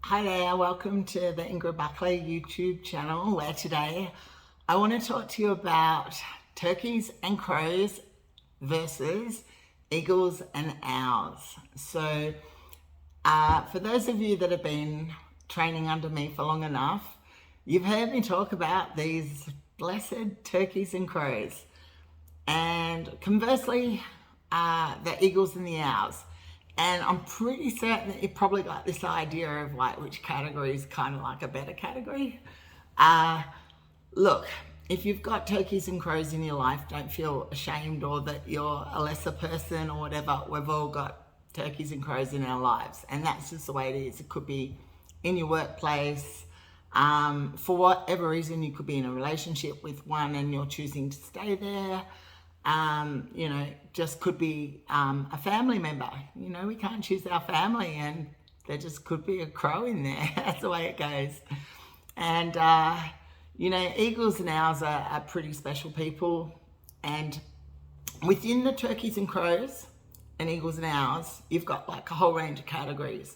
Hi there, welcome to the Ingrid Buckley YouTube channel, where today I want to talk to you about turkeys and crows versus eagles and owls. So for those of you that have been training under me for long enough, you've heard me talk about these blessed turkeys and crows, and conversely the eagles and the owls. And I'm pretty certain that you probably got this idea of like which category is kind of like a better category. Look, if you've got turkeys and crows in your life, don't feel ashamed or that you're a lesser person or whatever. We've all got turkeys and crows in our lives, and that's just the way it is. It could be in your workplace. For whatever reason, you could be in a relationship with one and you're choosing to stay there. Just could be a family member. We can't choose our family, and there just could be a crow in there. That's the way it goes. And, eagles and owls are pretty special people. And within the turkeys and crows and eagles and owls, you've got like a whole range of categories.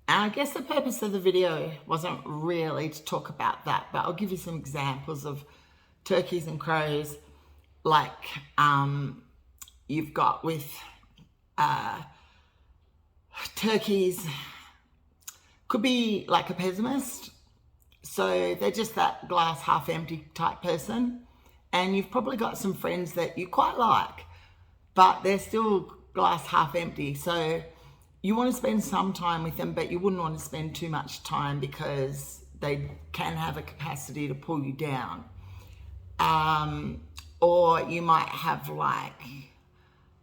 And I guess the purpose of the video wasn't really to talk about that, but I'll give you some examples of turkeys and crows. Like you've got with turkeys, could be like a pessimist. So they're just that glass half empty type person. And you've probably got some friends that you quite like, but they're still glass half empty. So you want to spend some time with them, but you wouldn't want to spend too much time because they can have a capacity to pull you down. Or you might have like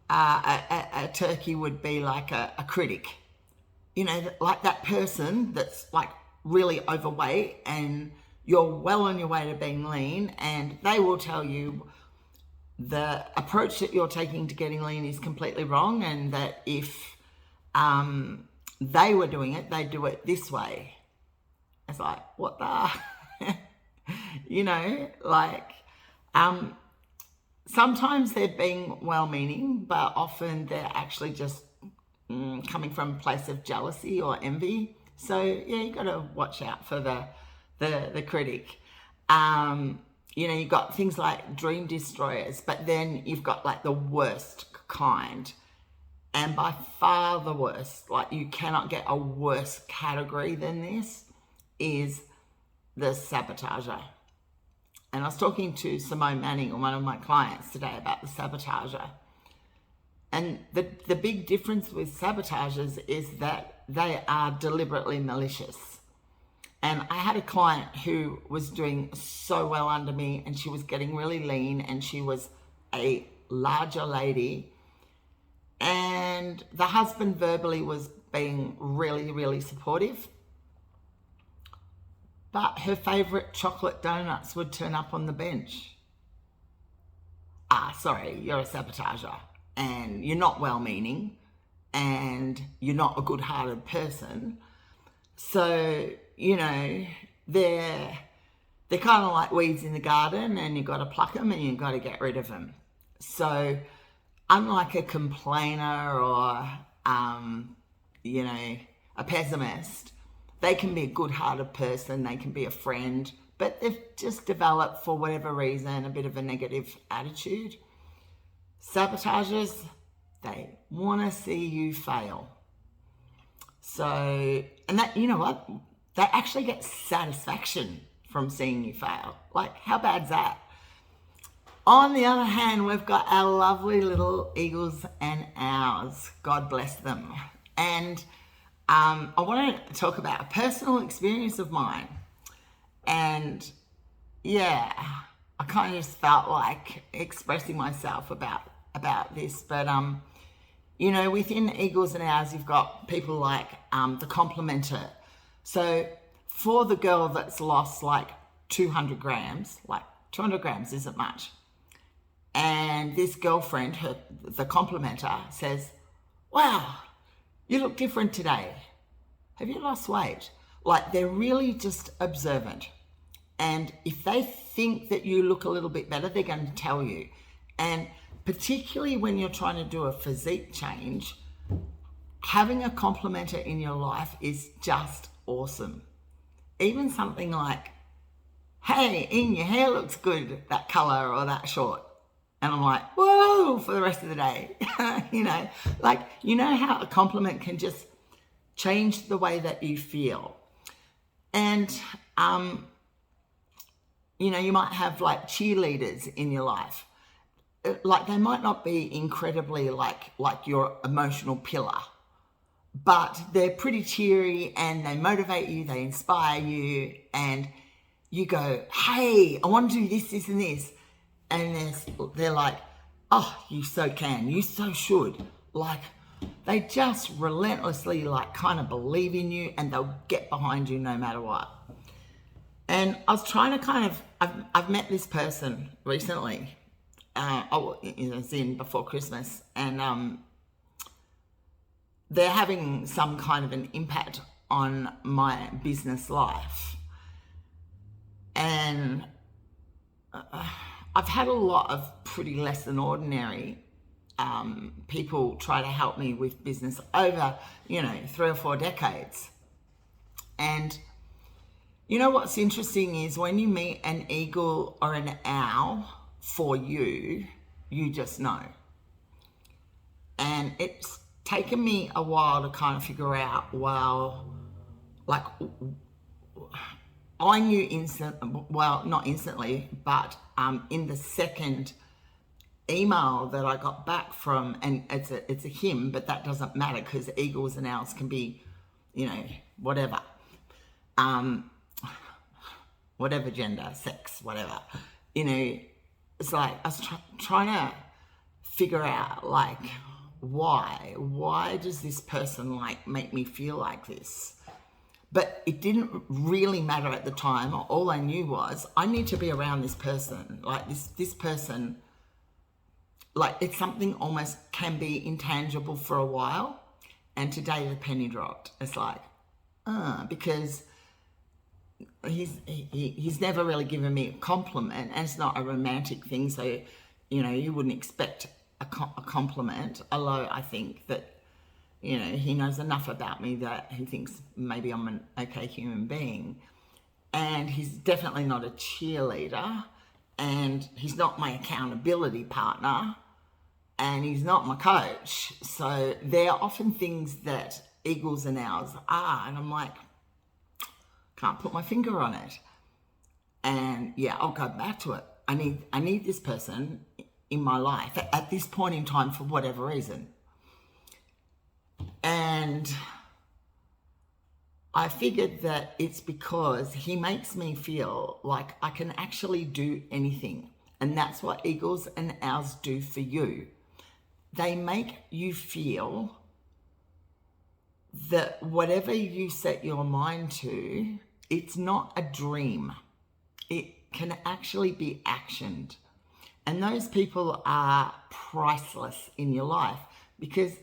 a turkey would be like a critic, like that person that's like really overweight and you're well on your way to being lean, and they will tell you the approach that you're taking to getting lean is completely wrong, and that if they were doing it, they'd do it this way. It's like, what the, sometimes they're being well-meaning, but often they're actually just coming from a place of jealousy or envy. So yeah, you got to watch out for the critic. You've got things like dream destroyers, but then you've got like the worst kind. And by far the worst, like you cannot get a worse category than this, is the sabotager. And I was talking to Simone Manning, one of my clients today, about the sabotager. And the big difference with sabotagers is that they are deliberately malicious. And I had a client who was doing so well under me, and she was getting really lean, and she was a larger lady. And the husband verbally was being really, really supportive. But her favourite chocolate donuts would turn up on the bench. Sorry, you're a sabotager, and you're not well-meaning, and you're not a good-hearted person. So, they're kind of like weeds in the garden, and you've got to pluck them and you've got to get rid of them. So, unlike a complainer or, a pessimist, they can be a good-hearted person, they can be a friend, but they've just developed, for whatever reason, a bit of a negative attitude. Sabotagers, they want to see you fail. So, and that, you know what? They actually get satisfaction from seeing you fail. Like, how bad's that? On the other hand, we've got our lovely little eagles and owls. God bless them. And I want to talk about a personal experience of mine. And yeah, I kind of just felt like expressing myself about this. But, within eagles and owls, you've got people like the complimenter. So for the girl that's lost like 200 grams, like 200 grams isn't much. And this girlfriend, the complimenter, says, "Wow, you look different today. Have you lost weight?" Like, they're really just observant. And if they think that you look a little bit better, they're going to tell you. And particularly when you're trying to do a physique change, having a complimenter in your life is just awesome. Even something like, hey, Ian, your hair looks good, that color or that short. And I'm like, whoa, for the rest of the day. You know, like, you know how a compliment can just change the way that you feel. And, you know, you might have like cheerleaders in your life. Like, they might not be incredibly like your emotional pillar, but they're pretty cheery and they motivate you, they inspire you, and you go, hey, I want to do this, this, and this. And they're like, oh, you so can, you so should. Like, they just relentlessly like kind of believe in you, and they'll get behind you no matter what. And I was trying to kind of, I've met this person recently. It was in before Christmas, and they're having some kind of an impact on my business life. And I've had a lot of pretty less than ordinary people try to help me with business over, you know, 3 or 4 decades. And you know what's interesting is when you meet an eagle or an owl for you, you just know. And it's taken me a while to kind of figure out, well, like, I knew not instantly, but in the second email that I got back from, and it's a him, but that doesn't matter because eagles and owls can be, you know, whatever. Whatever gender, sex, whatever. You know, it's like I was trying to figure out, like, why does this person like make me feel like this? But it didn't really matter at the time. All I knew was I need to be around this person. Like, this person, like, it's something almost can be intangible for a while. And today the penny dropped. It's like, because he's never really given me a compliment, and it's not a romantic thing, so, you know, you wouldn't expect a compliment, although I think that, you know, he knows enough about me that he thinks maybe I'm an okay human being. And he's definitely not a cheerleader, and he's not my accountability partner, and he's not my coach. So there are often things that eagles and owls are, and I'm like, can't put my finger on it. And yeah, I'll go back to it. I need this person in my life at this point in time for whatever reason. And I figured that it's because he makes me feel like I can actually do anything. And that's what eagles and owls do for you. They make you feel that whatever you set your mind to, it's not a dream. It can actually be actioned. And those people are priceless in your life, because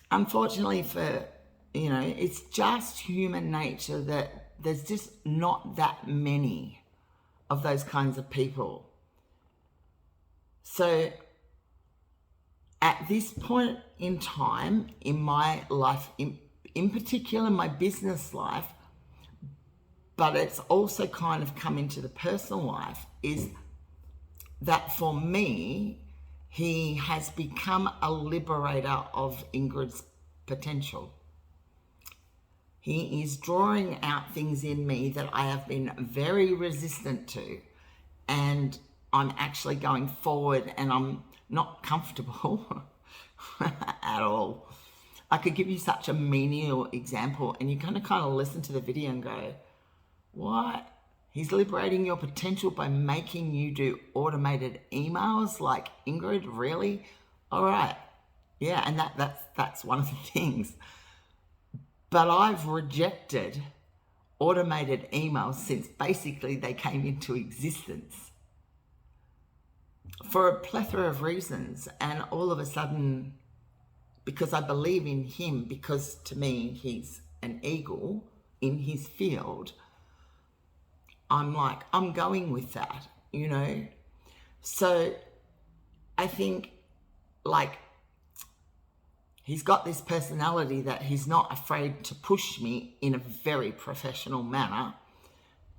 unfortunately for, you know, it's just human nature that there's just not that many of those kinds of people. So at this point in time in my life, in particular my business life, but it's also kind of come into the personal life, is that for me, he has become a liberator of Ingrid's potential. He is drawing out things in me that I have been very resistant to, and I'm actually going forward, and I'm not comfortable at all. I could give you such a menial example, and you're going to kind of listen to the video and go, what? He's liberating your potential by making you do automated emails like Ingrid? Really? All right. Yeah, and that's one of the things. But I've rejected automated emails since basically they came into existence for a plethora of reasons. And all of a sudden, because I believe in him, because to me he's an eagle in his field, I'm like, I'm going with that, you know? So I think, like, he's got this personality that he's not afraid to push me in a very professional manner.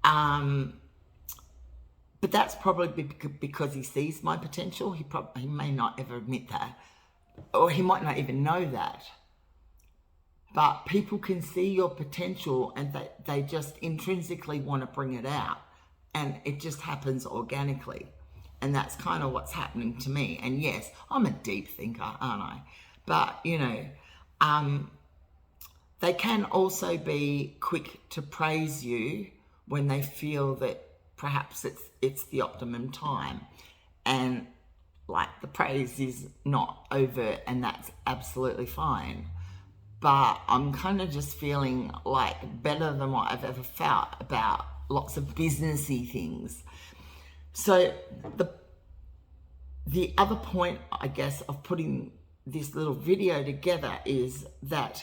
But that's probably because he sees my potential. He may not ever admit that, or he might not even know that. But people can see your potential and they just intrinsically want to bring it out. And it just happens organically. And that's kind of what's happening to me. And yes, I'm a deep thinker, aren't I? But, they can also be quick to praise you when they feel that perhaps it's the optimum time. And like the praise is not overt, and that's absolutely fine. But I'm kind of just feeling like better than what I've ever felt about lots of businessy things. So the other point, I guess, of putting this little video together is that,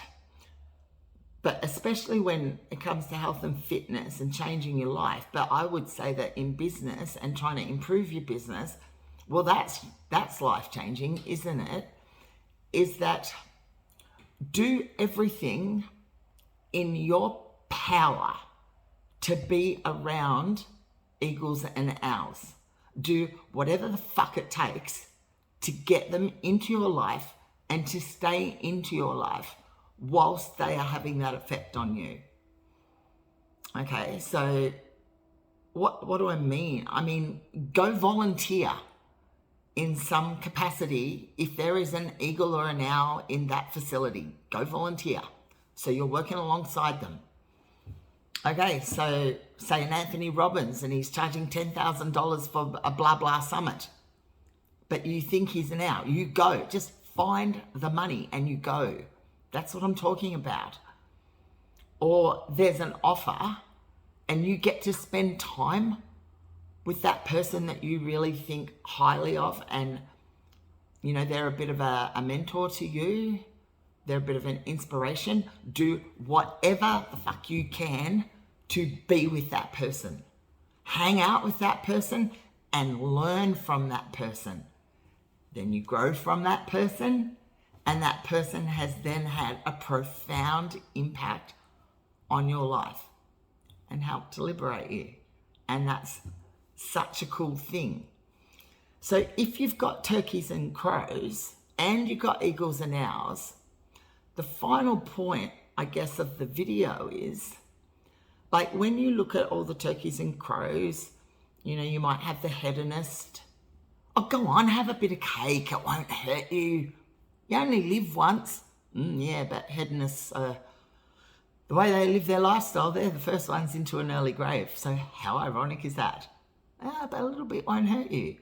but especially when it comes to health and fitness and changing your life, but I would say that in business and trying to improve your business, well, that's life-changing, isn't it? Is that do everything in your power to be around eagles and owls. Do whatever the fuck it takes to get them into your life and to stay into your life whilst they are having that effect on you. Okay, so what do I mean? I mean, go volunteer in some capacity. If there is an eagle or an owl in that facility, go volunteer. So you're working alongside them. Okay, so say an Anthony Robbins and he's charging $10,000 for a blah blah summit, but you think he's an owl, you go. Just find the money and you go. That's what I'm talking about. Or there's an offer and you get to spend time with that person that you really think highly of, and they're a bit of a mentor to you, they're a bit of an inspiration. Do whatever the fuck you can to be with that person. Hang out with that person and learn from that person. Then you grow from that person, and that person has then had a profound impact on your life and helped to liberate you. And that's such a cool thing. So if you've got turkeys and crows and you've got eagles and owls, the final point, I guess, of the video is, like, when you look at all the turkeys and crows, you might have the hedonist. Oh, go on, have a bit of cake, it won't hurt you. You only live once. Yeah, but hedonists, the way they live their lifestyle, they're the first ones into an early grave. So how ironic is that? But a little bit won't hurt you.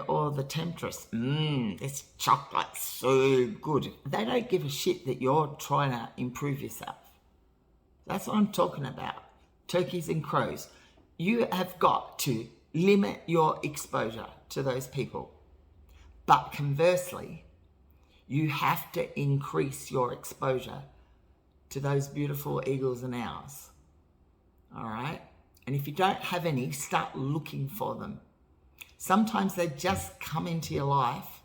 Or the temptress. This chocolate's so good. They don't give a shit that you're trying to improve yourself. That's what I'm talking about. Turkeys and crows. You have got to limit your exposure to those people. But conversely, you have to increase your exposure to those beautiful eagles and owls. All right? And if you don't have any, start looking for them. Sometimes they just come into your life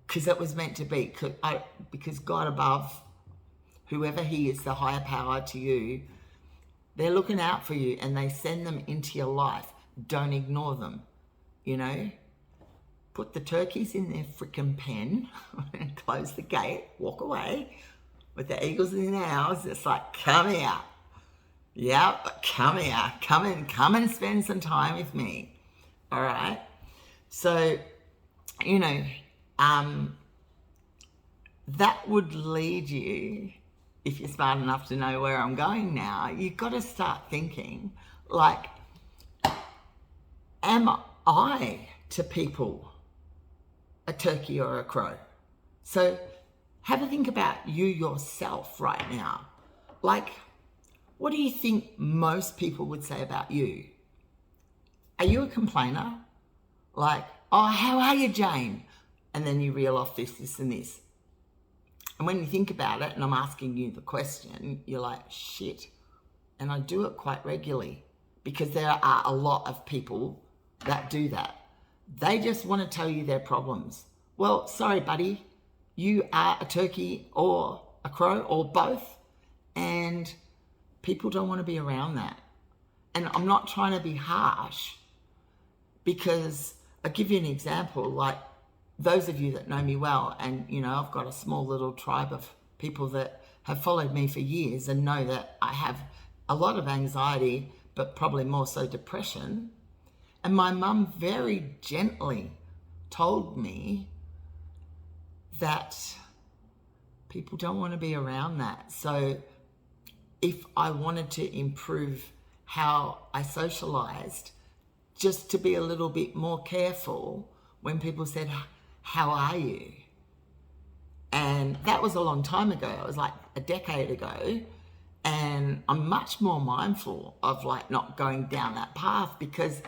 because it was meant to be, because God above, whoever he is, the higher power to you, they're looking out for you and they send them into your life. Don't ignore them, Put the turkeys in their freaking pen and close the gate, walk away. With the eagles and the owls, it's like, come here. Yep, come here. Come and spend some time with me. All right. So, that would lead you, if you're smart enough to know where I'm going now, you've got to start thinking, like, am I to people a turkey or a crow? So have a think about you yourself right now. Like, what do you think most people would say about you? Are you a complainer? Like, oh, how are you, Jane? And then you reel off this, and this. And when you think about it, and I'm asking you the question, you're like, shit. And I do it quite regularly because there are a lot of people that do that. They just want to tell you their problems. Well, sorry, buddy. you are a turkey or a crow or both, and people don't want to be around that. And I'm not trying to be harsh, because I'll give you an example. Like, those of you that know me well, and I've got a small little tribe of people that have followed me for years and know that I have a lot of anxiety, but probably more so depression. And my mum very gently told me that people don't want to be around that. So if I wanted to improve how I socialized, just to be a little bit more careful when people said, "How are you?" And that was a long time ago. It was like a decade ago. And I'm much more mindful of like not going down that path, because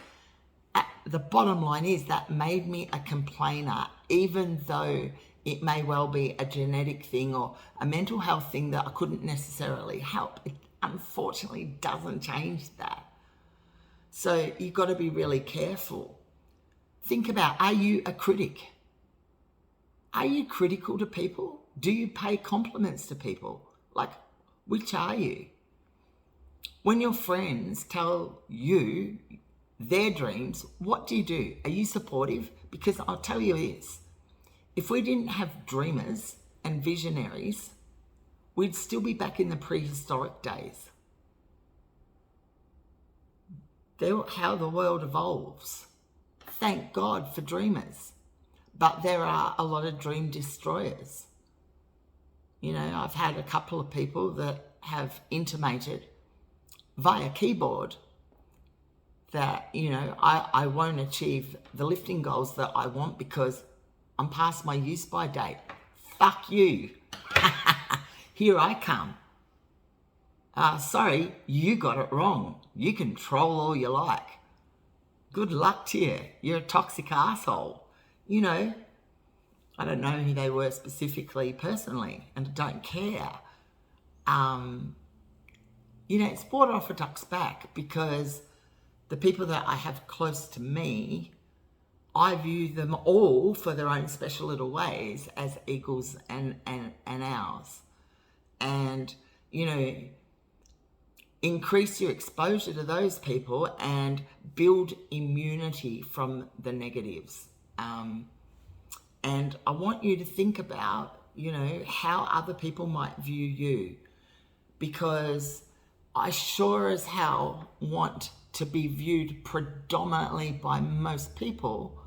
the bottom line is that made me a complainer, even though it may well be a genetic thing or a mental health thing that I couldn't necessarily help. It unfortunately doesn't change that. So you've got to be really careful. Think about, are you a critic? Are you critical to people? Do you pay compliments to people? Like, which are you? When your friends tell you their dreams, what do? Are you supportive? Because I'll tell you this, if we didn't have dreamers and visionaries, we'd still be back in the prehistoric days. They're how the world evolves. Thank God for dreamers. But there are a lot of dream destroyers. I've had a couple of people that have intimated via keyboard that, I won't achieve the lifting goals that I want because I'm past my use by date. Fuck you. Here I come. Sorry, you got it wrong. You can troll all you like. Good luck to you. You're a toxic asshole. I don't know who they were specifically, personally, and I don't care. It's water off a duck's back, because the people that I have close to me, I view them all for their own special little ways as equals and ours. And, increase your exposure to those people and build immunity from the negatives. And I want you to think about, how other people might view you, because I sure as hell want to be viewed predominantly by most people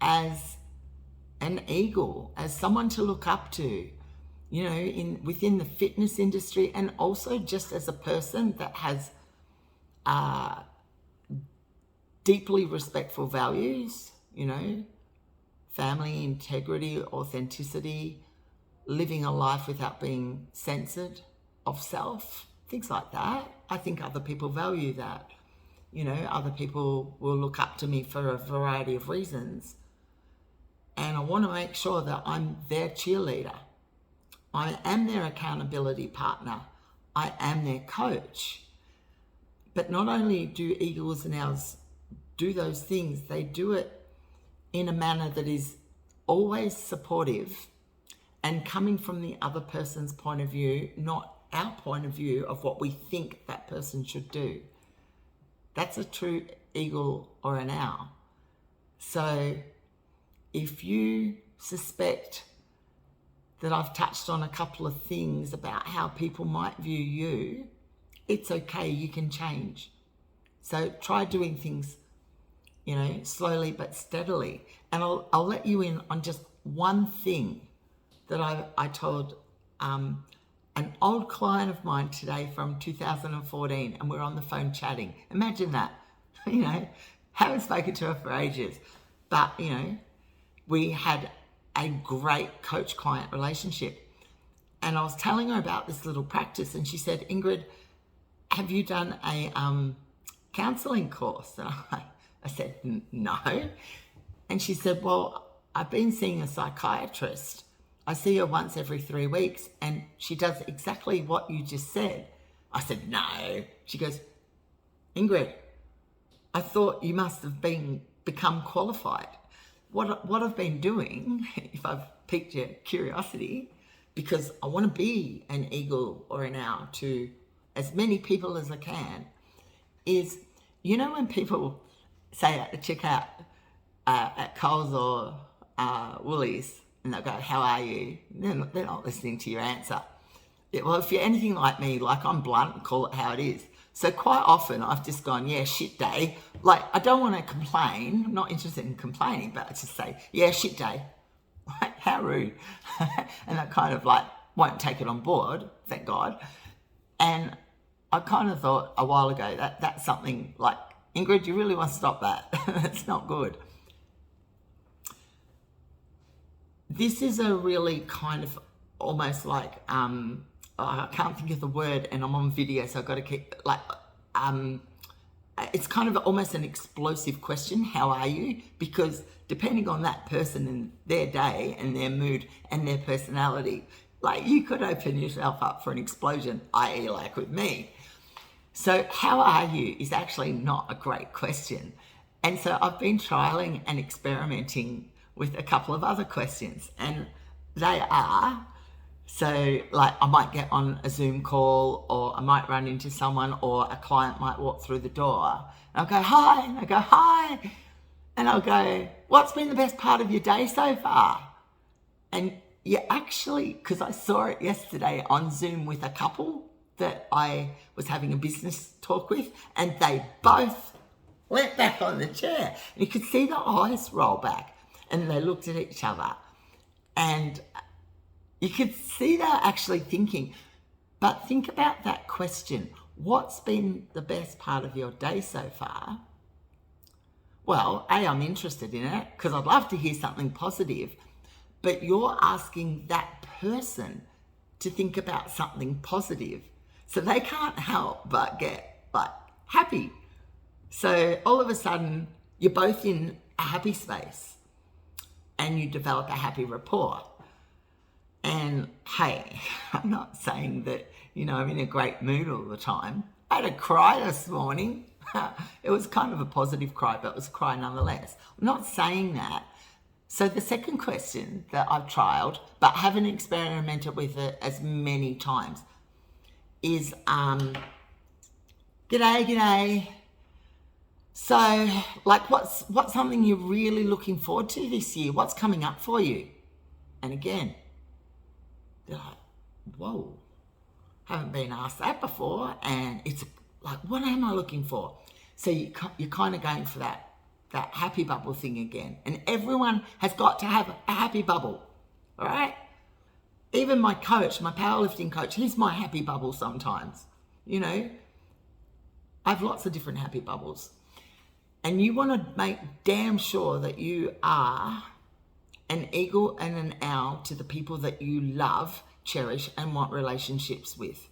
as an eagle, as someone to look up to, within the fitness industry, and also just as a person that has deeply respectful values, family, integrity, authenticity, living a life without being censored of self, things like that. I think other people value that. Other people will look up to me for a variety of reasons. And I want to make sure that I'm their cheerleader. I am their accountability partner. I am their coach. But not only do eagles and owls do those things, they do it in a manner that is always supportive and coming from the other person's point of view, not our point of view of what we think that person should do. That's a true eagle or an owl. So if you suspect that I've touched on a couple of things about how people might view you, it's okay, you can change. So try doing things, slowly but steadily. And I'll let you in on just one thing that I told an old client of mine today from 2014, and we're on the phone chatting. Imagine that, haven't spoken to her for ages, but, we had a great coach-client relationship. And I was telling her about this little practice, and she said, "Ingrid, have you done a counselling course?" And I said, "No." And she said, "Well, I've been seeing a psychiatrist. I see her once every 3 weeks, and she does exactly what you just said." I said, "No." She goes, "Ingrid, I thought you must have become qualified." what I've been doing, if I've piqued your curiosity, because I want to be an eagle or an owl to as many people as I can, is, when people say at the checkout at Coles or Woolies, and they'll go, how are you? They're not listening to your answer. Well, if you're anything like me, like I'm blunt and call it how it is. So quite often I've just gone, yeah, shit day. Like, I don't want to complain. I'm not interested in complaining, but I just say, yeah, shit day. Like, how rude. And I kind of won't take it on board, thank God. And I kind of thought a while ago that's something like, Ingrid, you really want to stop that. That's not good. This is a really kind of almost like, I can't think of the word, and I'm on video, so I've got to keep, it's kind of almost an explosive question, how are you? Because depending on that person and their day and their mood and their personality, you could open yourself up for an explosion, i.e. like with me. So how are you is actually not a great question. And so I've been trialing and experimenting with a couple of other questions, and they are, so I might get on a Zoom call, or I might run into someone, or a client might walk through the door, and I'll go, hi, and I go, hi, and I'll go, what's been the best part of your day so far? And you actually, because I saw it yesterday on Zoom with a couple that I was having a business talk with, and they both went back on the chair. And you could see the eyes roll back, and they looked at each other, and you could see they're actually thinking. But think about that question. What's been the best part of your day so far? Well, I'm interested in it because I'd love to hear something positive, but you're asking that person to think about something positive. So they can't help but get happy. So all of a sudden you're both in a happy space and you develop a happy rapport. And hey, I'm not saying that, I'm in a great mood all the time. I had a cry this morning. It was kind of a positive cry, but it was a cry nonetheless. I'm not saying that. So the second question that I've trialed, but haven't experimented with it as many times, is g'day. So what's something you're really looking forward to this year? What's coming up for you? And again, they're like, whoa, haven't been asked that before. And it's like, what am I looking for? So you're kind of going for that happy bubble thing again. And everyone has got to have a happy bubble, all right? Even my coach, my powerlifting coach, he's my happy bubble sometimes. I have lots of different happy bubbles. And you want to make damn sure that you are an eagle and an owl to the people that you love, cherish, and want relationships with.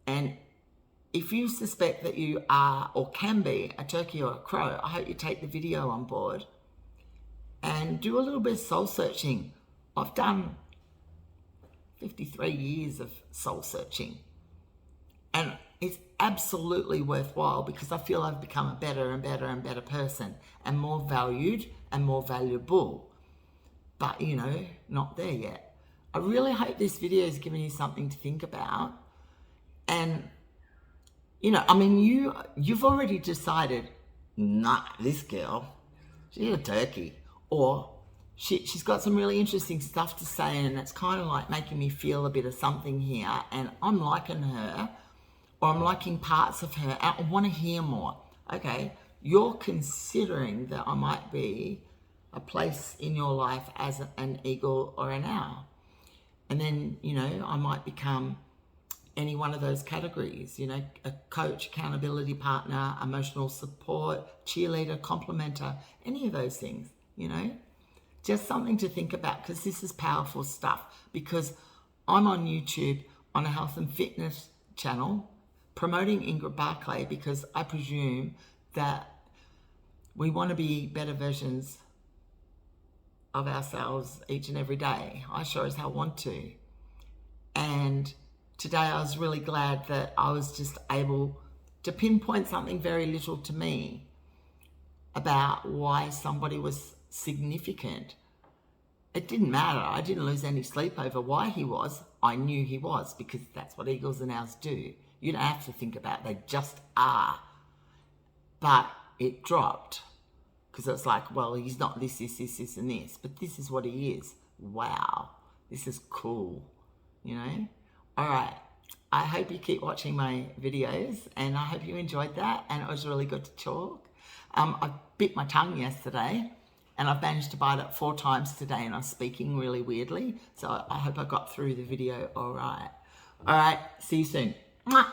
And if you suspect that you are or can be a turkey or a crow, I hope you take the video on board and do a little bit of soul searching. I've done 53 years of soul searching, and it's absolutely worthwhile because I feel I've become a better and better and better person and more valued and more valuable. But, not there yet. I really hope this video has given you something to think about. And, you've already decided, nah, this girl, she's a turkey. Or she's got some really interesting stuff to say, and it's kind of like making me feel a bit of something here. And I'm liking her, or I'm liking parts of her. I want to hear more. Okay, you're considering that I might be a place in your life as an eagle or an owl. And then, I might become any one of those categories, a coach, accountability partner, emotional support, cheerleader, complimenter, any of those things, just something to think about, because this is powerful stuff. Because I'm on YouTube on a health and fitness channel promoting Ingrid Barclay, because I presume that we want to be better versions of ourselves each and every day. I sure as hell want to. And today I was really glad that I was just able to pinpoint something very little to me about why somebody was significant. It didn't matter. I didn't lose any sleep over why he was. I knew he was, because that's what eagles and owls do. You don't have to think about it. They just are. But it dropped because it's like, well, he's not this, and this. But this is what he is. Wow. This is cool. You know? All right. I hope you keep watching my videos, and I hope you enjoyed that, and it was really good to talk. I bit my tongue yesterday, and I've managed to bite it 4 times today, and I'm speaking really weirdly. So I hope I got through the video all right. All right. See you soon. Mwah.